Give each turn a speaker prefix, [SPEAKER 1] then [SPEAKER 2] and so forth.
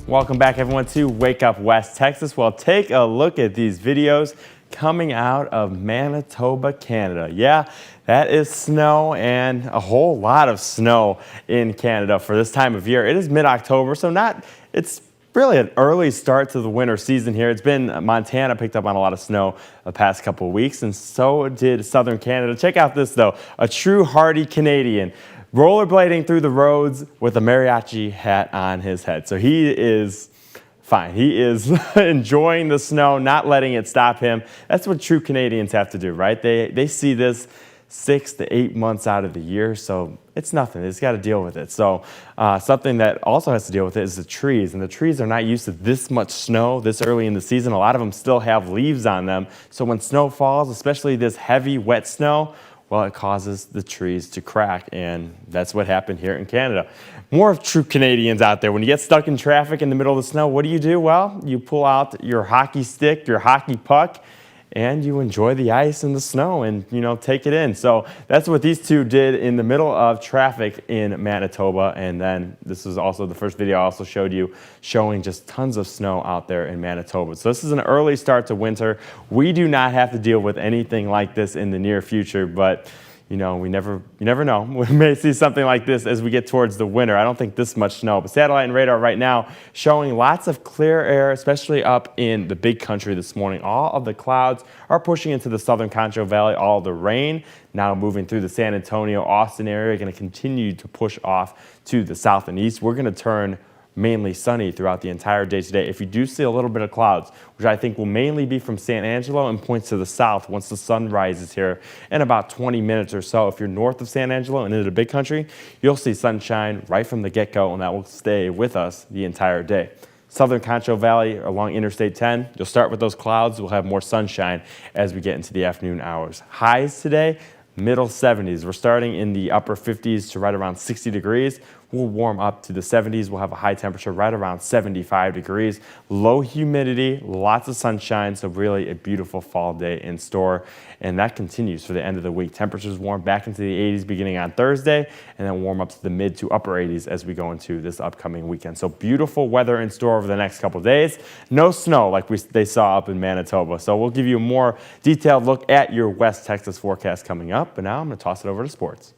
[SPEAKER 1] Welcome back, everyone, to Wake Up West Texas. Well, take a look at these videos coming out of Manitoba, Canada. Yeah, that is snow, and a whole lot of snow in Canada for this time of year. It is mid-October, so it's really an early start to the winter season here. It's been Montana picked up on a lot of snow the past couple of weeks, and so did southern Canada. Check out this, though, a true hardy Canadian rollerblading through the roads with a mariachi hat on his head. So he is fine. He is enjoying the snow, not letting it stop him. That's what true Canadians have to do, right? They see this 6 to 8 months out of the year, so it's nothing. It's got to deal with it. So something that also has to deal with it is the trees, and the trees are not used to this much snow this early in the season. A lot of them still have leaves on them. So when snow falls, especially this heavy, wet snow, well, it causes the trees to crack, and that's what happened here in Canada. More of true Canadians out there. When you get stuck in traffic in the middle of the snow, what do? Well, you pull out your hockey stick, your hockey puck, and you enjoy the ice and the snow and, take it in. So that's what these two did in the middle of traffic in Manitoba. And then this is also the first video I also showed you showing just tons of snow out there in Manitoba. So this is an early start to winter. We do not have to deal with anything like this in the near future, but you never know. We may see something like this as we get towards the winter. I don't think this much snow, but satellite and radar right now showing lots of clear air, especially up in the big country this morning. All of the clouds are pushing into the southern Concho Valley. All of the rain now moving through the San Antonio, Austin area, going to continue to push off to the south and east. We're going to turn mainly sunny throughout the entire day today. If you do see a little bit of clouds, which I think will mainly be from San Angelo and points to the south once the sun rises here in about 20 minutes or so. If you're north of San Angelo and into the big country, you'll see sunshine right from the get-go, and that will stay with us the entire day. Southern Concho Valley along Interstate 10, you'll start with those clouds. We'll have more sunshine as we get into the afternoon hours. Highs today, middle 70s. We're starting in the upper 50s to right around 60 degrees. We'll warm up to the 70s. We'll have a high temperature right around 75 degrees. Low humidity, lots of sunshine, so really a beautiful fall day in store. And that continues for the end of the week. Temperatures warm back into the 80s beginning on Thursday, and then warm up to the mid to upper 80s as we go into this upcoming weekend. So beautiful weather in store over the next couple of days. No snow like they saw up in Manitoba. So we'll give you a more detailed look at your West Texas forecast coming up. But now I'm going to toss it over to sports.